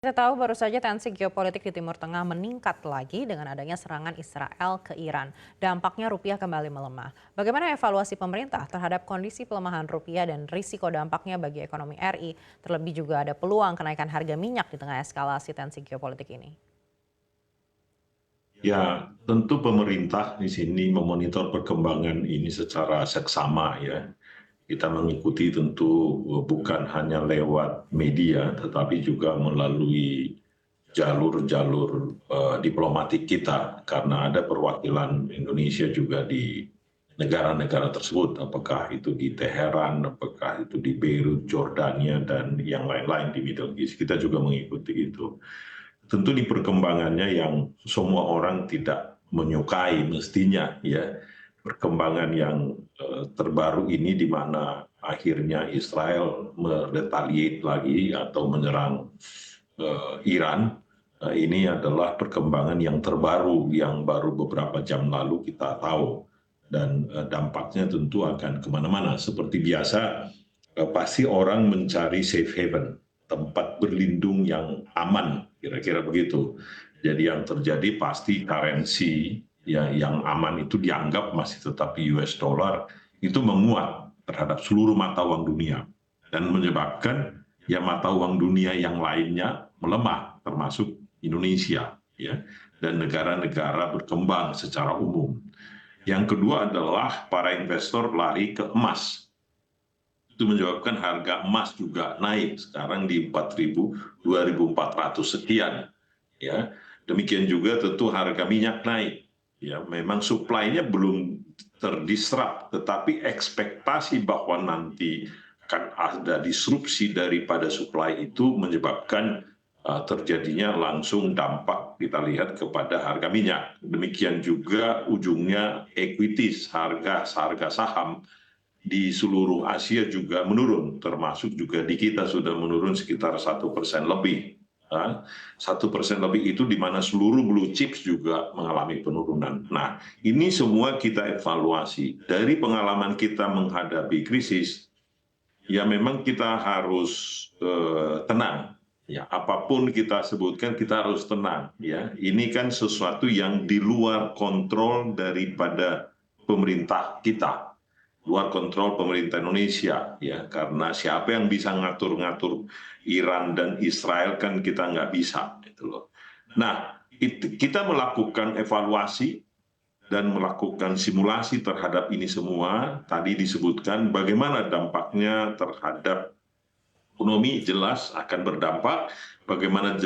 Kita tahu baru saja tensi geopolitik di Timur Tengah meningkat lagi dengan adanya serangan Israel ke Iran. Dampaknya rupiah kembali melemah. Bagaimana evaluasi pemerintah terhadap kondisi pelemahan rupiah dan risiko dampaknya bagi ekonomi RI? Terlebih juga ada peluang kenaikan harga minyak di tengah eskalasi tensi geopolitik ini. Ya, tentu pemerintah di sini memonitor perkembangan ini secara seksama ya. Kita mengikuti tentu bukan hanya lewat media, tetapi juga melalui jalur-jalur diplomatik kita, karena ada perwakilan Indonesia juga di negara-negara tersebut, apakah itu di Teheran, apakah itu di Beirut, Jordania, dan yang lain-lain di Middle East. Kita juga mengikuti itu. Tentu di perkembangannya yang semua orang tidak menyukai mestinya ya, perkembangan yang terbaru ini di mana akhirnya Israel meretaliate lagi atau menyerang Iran. Ini adalah perkembangan yang terbaru yang baru beberapa jam lalu kita tahu, dan dampaknya tentu akan kemana-mana. Seperti biasa, pasti orang mencari safe haven, tempat berlindung yang aman, kira-kira begitu. Jadi yang terjadi pasti currency ya, yang aman itu dianggap masih tetap US dollar, itu menguat terhadap seluruh mata uang dunia dan menyebabkan ya mata uang dunia yang lainnya melemah, termasuk Indonesia ya, dan negara-negara berkembang secara umum. Yang kedua adalah para investor lari ke emas. Itu menyebabkan harga emas juga naik, sekarang di 4.000, 2.400 sekian. Ya, demikian juga tentu harga minyak naik. Ya, memang supply-nya belum terdisrupt, tetapi ekspektasi bahwa nanti akan ada disrupsi daripada supply itu menyebabkan terjadinya langsung dampak kita lihat kepada harga minyak. Demikian juga ujungnya equities, harga saham di seluruh Asia juga menurun, termasuk juga di kita sudah menurun sekitar 1% lebih. 1% lebih itu di mana seluruh blue chips juga mengalami penurunan. Nah, ini semua kita evaluasi. Dari pengalaman kita menghadapi krisis, ya memang kita harus tenang. Ya, apapun kita sebutkan kita harus tenang. Ya, ini kan sesuatu yang di luar kontrol daripada pemerintah kita, luar kontrol pemerintah Indonesia, ya, karena siapa yang bisa ngatur-ngatur Iran dan Israel kan kita nggak bisa, gitu loh. Nah, kita melakukan evaluasi dan melakukan simulasi terhadap ini semua. Tadi disebutkan bagaimana dampaknya terhadap ekonomi, jelas akan berdampak. Bagaimana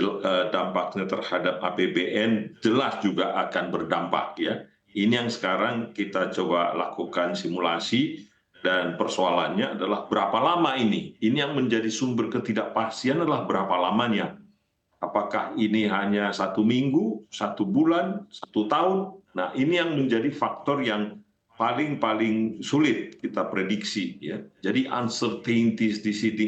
dampaknya terhadap APBN, jelas juga akan berdampak ya. Ini yang sekarang kita coba lakukan simulasi, dan persoalannya adalah berapa lama ini. Ini yang menjadi sumber ketidakpastian adalah berapa lamanya. Apakah ini hanya 1 minggu, 1 bulan, 1 tahun? Nah, ini yang menjadi faktor yang paling sulit kita prediksi ya. Jadi uncertainties di sini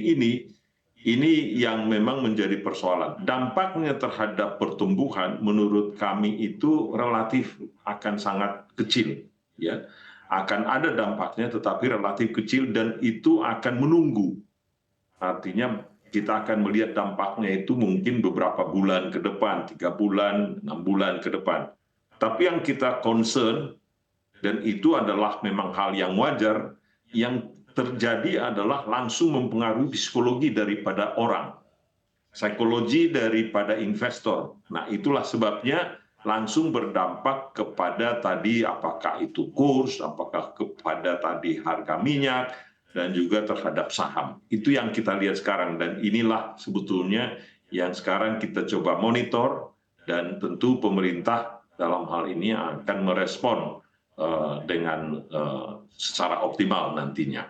ini yang memang menjadi persoalan. Dampaknya terhadap pertumbuhan menurut kami itu relatif akan sangat kecil ya. Akan ada dampaknya tetapi relatif kecil, dan itu akan menunggu. Artinya kita akan melihat dampaknya itu mungkin beberapa bulan ke depan, 3 bulan, 6 bulan ke depan. Tapi yang kita concern, dan itu adalah memang hal yang wajar, yang terjadi adalah langsung mempengaruhi psikologi daripada orang, psikologi daripada investor. Nah, itulah sebabnya langsung berdampak kepada tadi apakah itu kurs, apakah kepada tadi harga minyak, dan juga terhadap saham. Itu yang kita lihat sekarang, dan inilah sebetulnya yang sekarang kita coba monitor, dan tentu pemerintah dalam hal ini akan merespon dengan secara optimal nantinya.